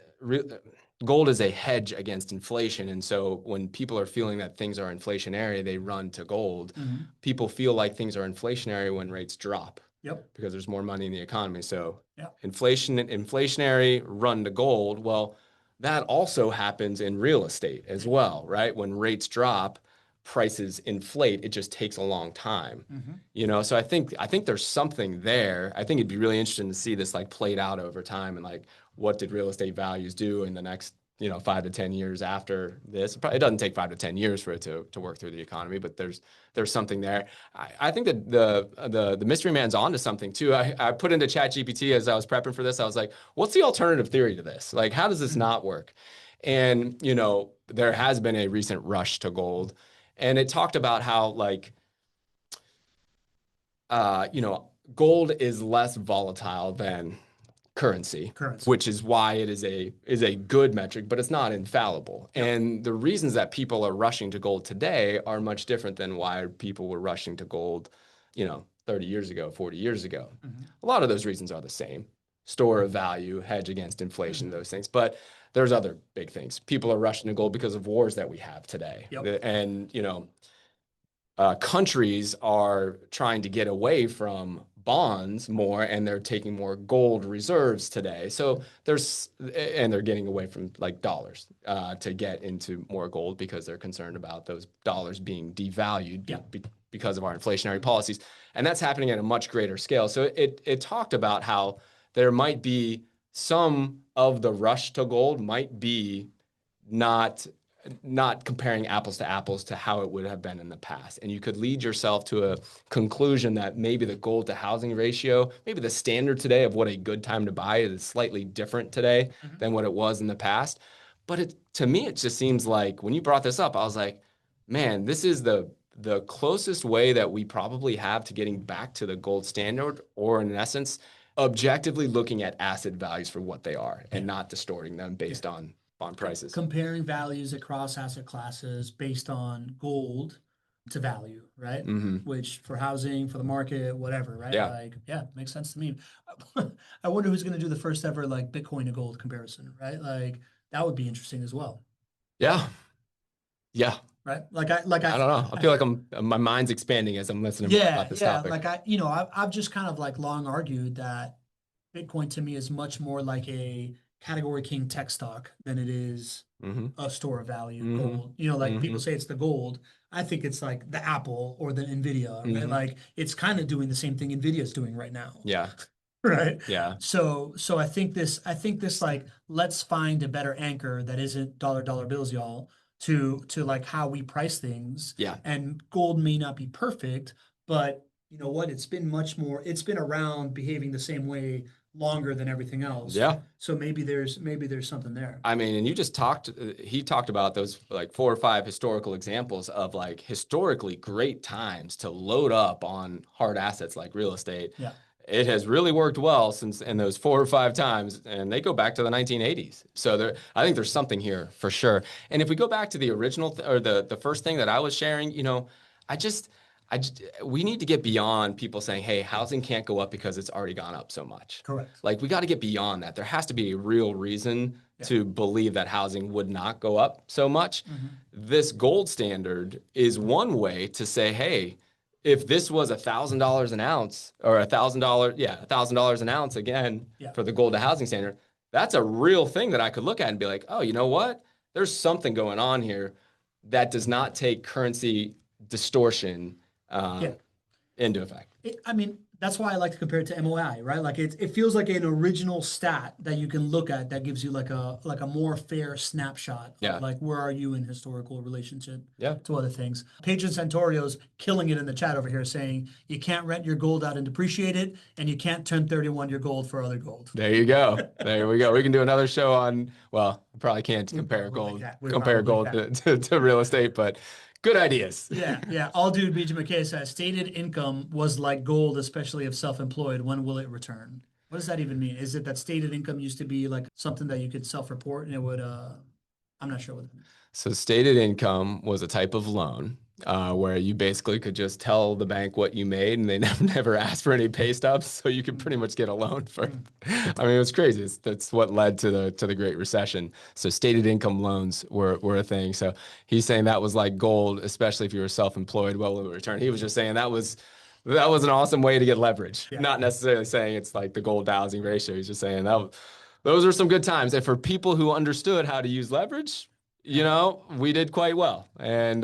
gold is a hedge against inflation. And so when people are feeling that things are inflationary, they run to gold. People feel like things are inflationary when rates drop.
Yep.
Because there's more money in the economy. So
Yep.
inflationary, run to gold. Well, that also happens in real estate as well, right? When rates drop, prices inflate. It just takes a long time. So I think there's something there. I think it'd be really interesting to see this like played out over time, and like what did real estate values do in the next 5 to 10 years after this. It doesn't take 5 to 10 years for it to work through the economy, but there's something there. I think that the mystery man's onto something too. I put into ChatGPT as I was prepping for this. I was like, what's the alternative theory to this? Like, how does this not work? And there has been a recent rush to gold, and it talked about how like gold is less volatile than currency, which is why it is a good metric, but it's not infallible. Yep. And the reasons that people are rushing to gold today are much different than why people were rushing to gold, 30 years ago, 40 years ago. A lot of those reasons are the same. Store of value, hedge against inflation, those things. But there's other big things. People are rushing to gold because of wars that we have today. Yep. And, countries are trying to get away from bonds more, and they're taking more gold reserves today. So they're getting away from like dollars to get into more gold, because they're concerned about those dollars being devalued because of our inflationary policies. And that's happening at a much greater scale. So it talked about how there might be some of the rush to gold might be not comparing apples to apples to how it would have been in the past. And you could lead yourself to a conclusion that maybe the gold to housing ratio, maybe the standard today of what a good time to buy is slightly different today than what it was in the past. But to me, it just seems like when you brought this up, I was like, man, this is the closest way that we probably have to getting back to the gold standard, or in essence, objectively looking at asset values for what they are and not distorting them based on prices.
Comparing values across asset classes based on gold to value, right? Which for housing, for the market, whatever, right?
Yeah.
Makes sense to me. I wonder who's going to do the first ever like Bitcoin to gold comparison, right? Like that would be interesting as well.
Yeah.
Right.
I don't know. I feel like my mind's expanding as I'm listening about this topic.
Like I've just kind of like long argued that Bitcoin to me is much more like a category king tech stock than it is
Mm-hmm.
a store of value,
Mm-hmm.
gold. You know, like
Mm-hmm.
people say it's the gold. I think it's like the Apple or the Nvidia, right?
Mm-hmm.
Like it's kind of doing the same thing Nvidia's doing right now.
Yeah.
Right.
Yeah.
So I think this like let's find a better anchor that isn't dollar bills, y'all, to like how we price things.
Yeah.
And gold may not be perfect, but you know what? It's been around behaving the same way longer than everything else.
Yeah.
So maybe there's something there.
I mean, and you just talked, he talked about those like 4 or 5 historical examples of like historically great times to load up on hard assets like real estate.
Yeah.
It has really worked well since in those 4 or 5 times, and they go back to the 1980s. So there, I think there's something here for sure. And if we go back to the original or the first thing that I was sharing, you know, I just, we need to get beyond people saying, hey, housing can't go up because it's already gone up so much.
Correct.
Like we got to get beyond that. There has to be a real reason to believe that housing would not go up so much.
Mm-hmm.
This gold standard is one way to say, hey, if this was $1,000 an ounce or $1,000 an ounce again
Yeah.
for the gold to housing standard, that's a real thing that I could look at and be like, oh, you know what? There's something going on here that does not take currency distortion into effect.
I mean, that's why I like to compare it to MOI, right? Like it feels like an original stat that you can look at that gives you like a more fair snapshot
Yeah.
of like where are you in historical relationship
Yeah.
to other things. Patron Santorio's killing it in the chat over here saying you can't rent your gold out and depreciate it, and you can't 1031 your gold for other gold.
There you go. There we go. We can do another show on, well, I probably can't compare gold to real estate, but good ideas.
Yeah. All dude BJ McKay says stated income was like gold, especially if self-employed. When will it return? What does that even mean? Is it that stated income used to be like something that you could self-report and it would I'm not sure what it means.
So stated income was a type of loan where you basically could just tell the bank what you made and they never asked for any pay stubs. So you could pretty much get a loan for, I mean, it was crazy. That's what led to the Great Recession. So stated income loans were a thing. So he's saying that was like gold, especially if you were self-employed, well, will it return? He was just saying that was an awesome way to get leverage.
Yeah.
Not necessarily saying it's like the gold to housing ratio. He's just saying those are some good times. And for people who understood how to use leverage, you know, we did quite well. And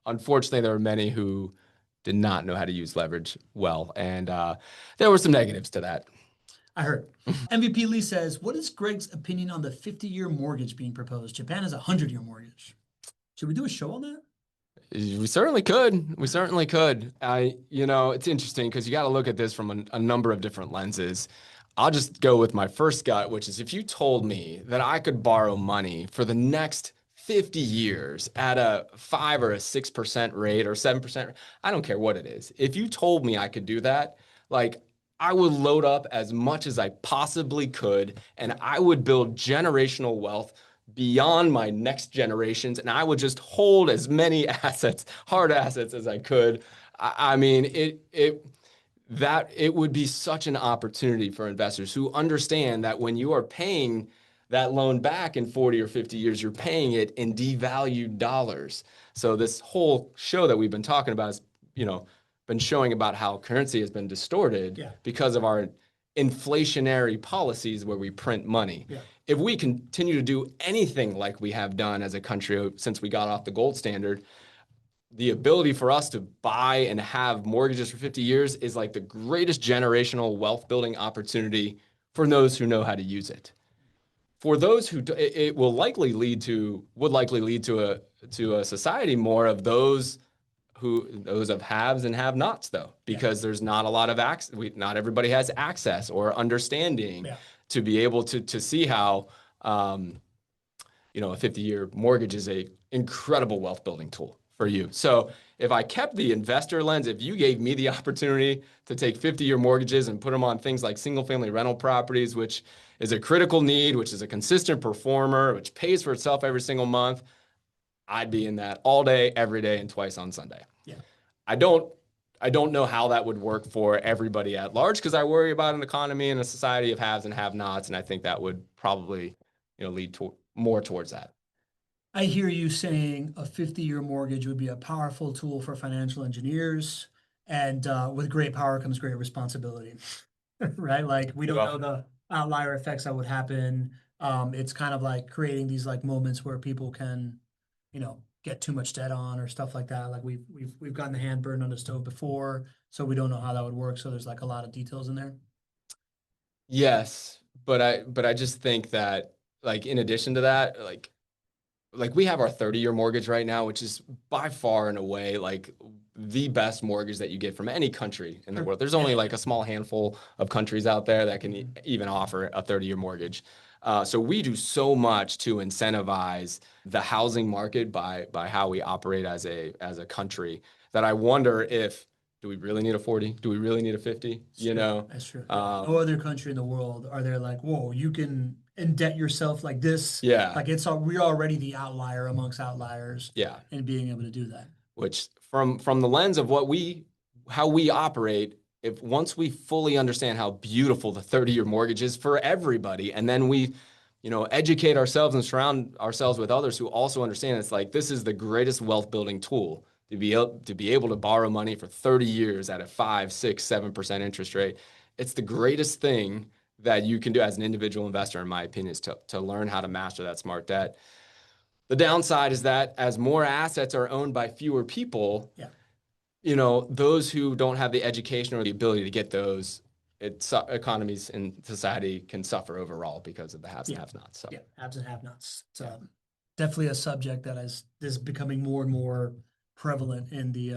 unfortunately, there were many who did not know how to use leverage well. And there were some negatives to that.
I heard. MVP Lee says, what is Gregg's opinion on the 50-year mortgage being proposed? Japan has a 100-year mortgage. Should we do a show on that?
We certainly could. We certainly could. You know, it's interesting because you got to look at this from a number of different lenses. I'll just go with my first gut, which is if you told me that I could borrow money for the next 50 years at a 5 or a 6% rate or 7%, I don't care what it is. If you told me I could do that, like I would load up as much as I possibly could and I would build generational wealth beyond my next generations. And I would just hold as many assets, hard assets as I could. I mean, it would be such an opportunity for investors who understand that when you are paying that loan back in 40 or 50 years, you're paying it in devalued dollars. So this whole show that we've been talking about is, you know, been showing about how currency has been distorted because of our inflationary policies where we print money.
Yeah.
If we continue to do anything like we have done as a country since we got off the gold standard, the ability for us to buy and have mortgages for 50 years is like the greatest generational wealth building opportunity for those who know how to use it. For those who it would likely lead to a society more of those of haves and have-nots though, because there's not a lot of access. Not everybody has access or understanding to be able to see how you know, a 50-year mortgage is a incredible wealth building tool for you. So if I kept the investor lens, if you gave me the opportunity to take 50-year mortgages and put them on things like single-family rental properties, which is a critical need, which is a consistent performer, which pays for itself every single month, I'd be in that all day, every day, and twice on Sunday.
Yeah.
I don't know how that would work for everybody at large because I worry about an economy and a society of haves and have-nots, and I think that would probably, you know, lead to more towards that.
I hear you saying a 50-year mortgage would be a powerful tool for financial engineers, and with great power comes great responsibility, right? Like we don't know the outlier effects that would happen. It's kind of like creating these like moments where people can, get too much debt on or stuff like that. Like we've gotten the hand burned on the stove before, so we don't know how that would work. So there's like a lot of details in there.
Yes, but I just think that like in addition to that, like we have our 30-year mortgage right now, which is by far and away like the best mortgage that you get from any country in the
Sure.
world. There's
Yeah.
only like a small handful of countries out there that can
Mhm.
even offer a 30-year mortgage. So we do so much to incentivize the housing market by how we operate as a country that I wonder if do we really need a 40? Do we really need a 50?
It's
You
true.
know?
That's true. Yeah. No
Um,
other country in the world are there like, whoa, you can indebt yourself like this.
yeah,
Like we're already the outlier amongst outliers
yeah.
in being able to do that.
Which from the lens of how we operate, if once we fully understand how beautiful the 30-year mortgage is for everybody, and then we, educate ourselves and surround ourselves with others who also understand it's like this is the greatest wealth building tool to be able to borrow money for 30 years at a 5, 6, 7% interest rate. It's the greatest thing that you can do as an individual investor, in my opinion, is to learn how to master that smart debt. The downside is that as more assets are owned by fewer people,
Yeah.
those who don't have the education or the ability to get those, economies in society can suffer overall because of the haves and
Yeah.
have-nots. So
Yeah. Haves and have-nots. It's
yeah.
definitely a subject that is becoming more and more prevalent in the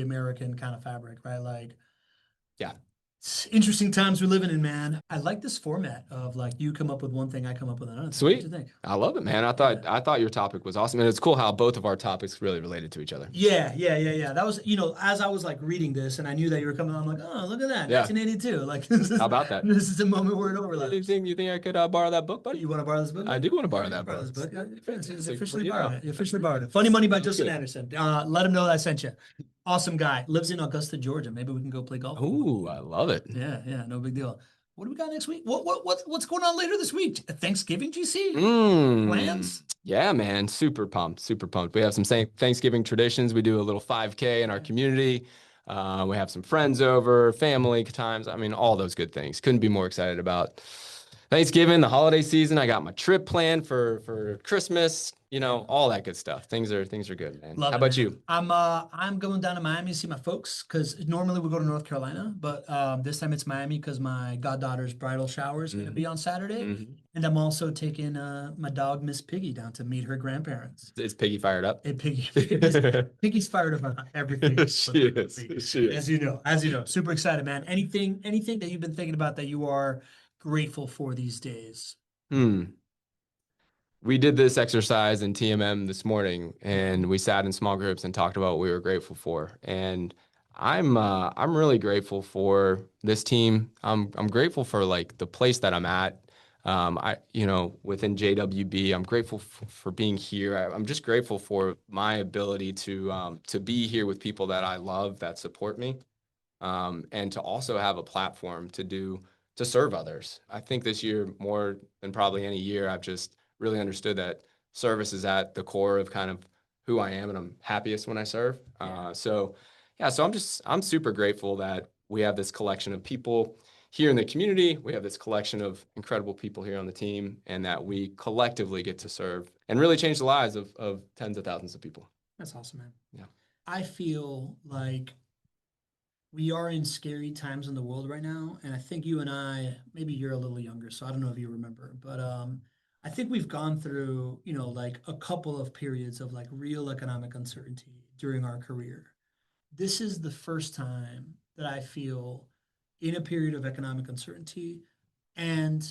American kind of fabric, right? Like
Yeah.
it's interesting times we're living in, man. I like this format of like you come up with one thing, I come up with another thing. What do
Sweet.
you think?
I love it, man. I
Yeah.
thought I thought your topic was awesome. And it's cool how both of our topics really related to each other.
Yeah. That was, as I was like reading this and I knew that you were coming on, I'm like, oh, look at that,
Yeah.
1982. Like this is
How about that?
this is a moment where it
You
overlaps.
think you think I could borrow that book, buddy?
You want to borrow this book,
I
buddy?
do want to
Yeah,
borrow
you can
that
borrow
book.
this book. Yeah, it's
Fantastic.
officially
You
borrowed
know.
it. You officially borrowed it. Funny Money by
Sounds
Justin
good.
Anderson. Let him know that I sent you. Awesome guy. Lives in Augusta, Georgia. Maybe we can go play golf with him.
Ooh, I love it.
Yeah, no big deal. What do we got next week? What's going on later this week? Thanksgiving, GC? Plans?
Yeah, man. Super pumped. Super pumped. We have some Thanksgiving traditions. We do a little 5K in our community. We have some friends over, family times. I mean, all those good things. Couldn't be more excited about Thanksgiving, the holiday season. I got my trip planned for Christmas, all that good stuff. Things are good, man.
Love
How
it,
about
man.
you?
I'm going down to Miami to see my folks because normally we go to North Carolina, but this time it's Miami because my goddaughter's bridal shower is going to be on Saturday,
Mhm.
and I'm also taking my dog Miss Piggy down to meet her grandparents.
Is Piggy fired up?
Hey, Piggy's fired up on everything.
She is. She is.
As you know, super excited, man. Anything that you've been thinking about that you are grateful for these days?
Hmm. We did this exercise in TMM this morning, and we sat in small groups and talked about what we were grateful for. And I'm really grateful for this team. I'm grateful for like the place that I'm at. Within JWB, I'm grateful for being here. I'm just grateful for my ability to be here with people that I love, that support me, and to also have a platform to serve others. I think this year, more than probably any year, I've just really understood that service is at the core of kind of who I am, and I'm happiest when I serve. So I'm super grateful that we have this collection of people here in the community. We have this collection of incredible people here on the team, and that we collectively get to serve and really change the lives of tens of thousands of people.
That's awesome, man.
Yeah.
I feel like we are in scary times in the world right now, and I think you and I, maybe you're a little younger, so I don't know if you remember, but I think we've gone through, like a couple of periods of like real economic uncertainty during our career. This is the first time that I feel in a period of economic uncertainty and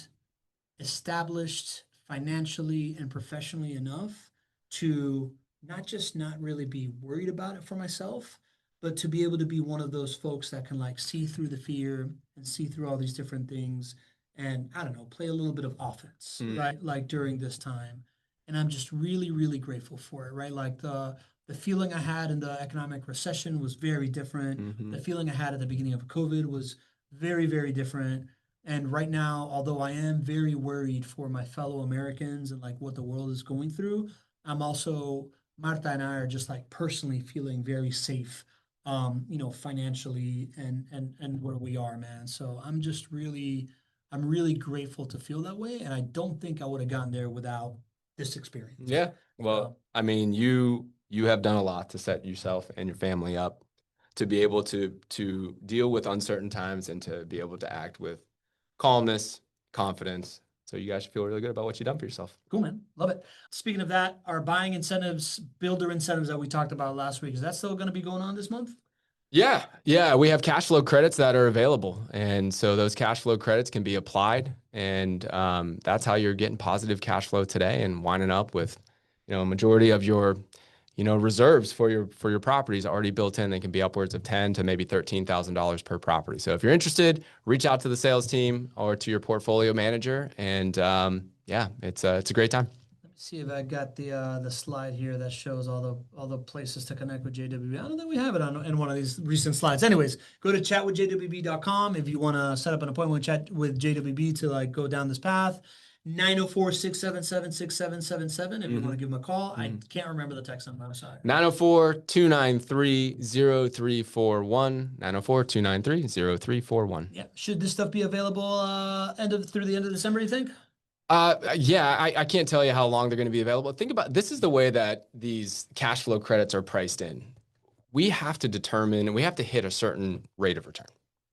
established financially and professionally enough to not just not really be worried about it for myself, but to be able to be one of those folks that can like see through the fear and see through all these different things and I don't know, play a little bit of offense, right? Like during this time. And I'm just really, really grateful for it, right? Like the feeling I had in the economic recession was very different. The feeling I had at the beginning of COVID was very, very different. And right now, although I am very worried for my fellow Americans and like what the world is going through, I'm also Marta and I are just like personally feeling very safe, financially and where we are, man. So I'm just really I'm really grateful to feel that way. And I don't think I would have gotten there without this experience.
Yeah. Well, I mean, you have done a lot to set yourself and your family up to be able to deal with uncertain times and to be able to act with calmness, confidence. So you guys should feel really good about what you've done for yourself.
Cool, man. Love it. Speaking of that, our buying incentives, builder incentives that we talked about last week, is that still going to be going on this month?
Yeah. Yeah. We have cash flow credits that are available. And so those cash flow credits can be applied. And that's how you're getting positive cash flow today and winding up with, a majority of your, reserves for your properties already built in. They can be upwards of $10,000 to maybe $13,000 per property. So if you're interested, reach out to the sales team or to your portfolio manager. And yeah, it's a great time.
See if I got the slide here that shows all the places to connect with JWB. I don't think we have it in one of these recent slides. Anyways, go to chatwithjwb.com if you want to set up an appointment with JWB to like go down this path. 904-677-6777 if you want to give them a call. I can't remember the text number. I'm sorry.
904-293-0341. 904-293-0341.
Yeah. Should this stuff be available through the end of December, you think?
Yeah, I can't tell you how long they're going to be available. Think about this is the way that these cash flow credits are priced in. We have to hit a certain rate of return.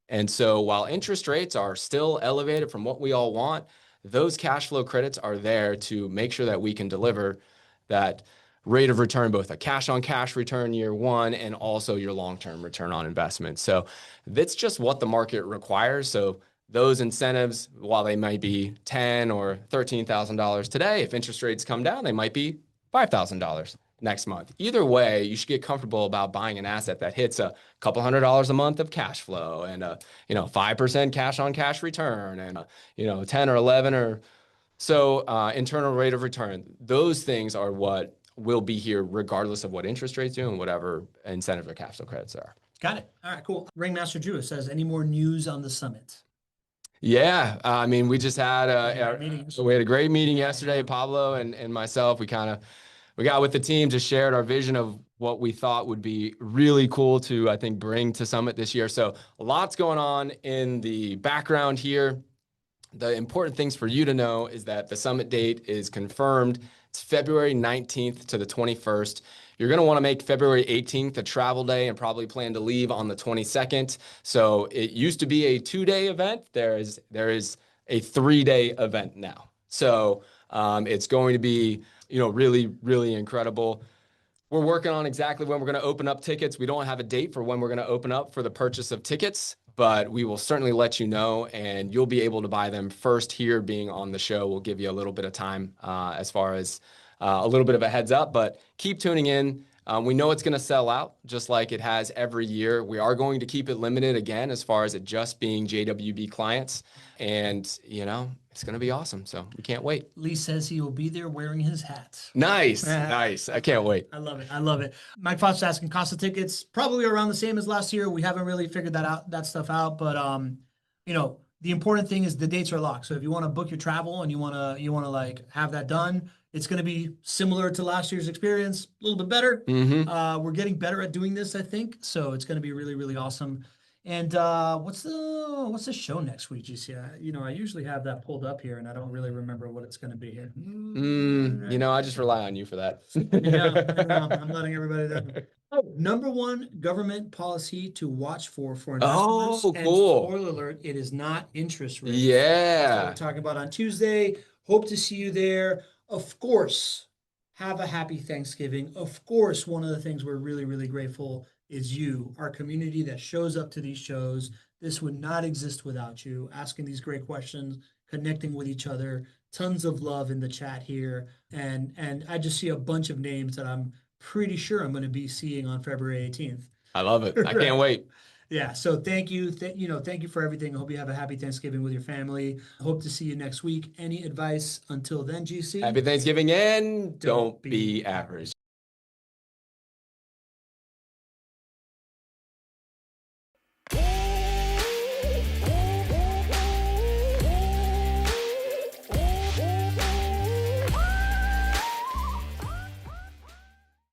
And so while interest rates are still elevated from what we all want, those cash flow credits are there to make sure that we can deliver that rate of return, both a cash on cash return year one and also your long-term return on investment. So that's just what the market requires. So those incentives, while they might be $10,000 or $13,000 today, if interest rates come down, they might be $5,000 next month. Either way, you should get comfortable about buying an asset that hits a couple $100 a month of cash flow and a 5% cash on cash return and 10 or 11 or so internal rate of return. Those things are what will be here regardless of what interest rates do and whatever incentive or cash flow credits are.
Got it. All right, cool. Ringmaster Drew says, any more news on the summit?
Yeah, I mean, we just had we had a great meeting yesterday. Pablo and myself, we got with the team, just shared our vision of what we thought would be really cool to, I think, bring to Summit this year. So lots going on in the background here. The important things for you to know is that the Summit date is confirmed. It's February 19th to the 21st. You're going to want to make February 18th a travel day and probably plan to leave on the 22nd. So it used to be a 2-day event. There is a 3-day event now. So it's going to be, really, really incredible. We're working on exactly when we're going to open up tickets. We don't have a date for when we're going to open up for the purchase of tickets, but we will certainly let you know, and you'll be able to buy them first here being on the show. We'll give you a little bit of time as far as a little bit of a heads up, but keep tuning in. We know it's going to sell out just like it has every year. We are going to keep it limited again as far as it just being JWB clients. And, it's going to be awesome. So we can't wait.
Lee says he will be there wearing his hat.
Nice. Nice. I can't wait.
I love it. I love it. Mike Fox asking cost of tickets, probably around the same as last year. We haven't really figured that stuff out, but, the important thing is the dates are locked. So if you want to book your travel and you want to like have that done, it's going to be similar to last year's experience, a little bit better. We're getting better at doing this, I think. So it's going to be really, really awesome. And what's the show next week, GC? I usually have that pulled up here, and I don't really remember what it's going to be here.
I just rely on you for that.
I'm letting everybody know. Number one government policy to watch for investors.
Oh,
and
cool.
Spoiler alert, it is not interest rates.
Yeah.
That's what we're talking about on Tuesday. Hope to see you there. Of course, have a happy Thanksgiving. Of course, one of the things we're really, really grateful is you, our community that shows up to these shows. This would not exist without you, asking these great questions, connecting with each other, tons of love in the chat here. And I just see a bunch of names that I'm pretty sure I'm going to be seeing on February 18th.
I love it. I can't wait.
Yeah. So thank you. Thank you for everything. I hope you have a happy Thanksgiving with your family. Hope to see you next week. Any advice until then, GC?
Happy Thanksgiving and don't be average.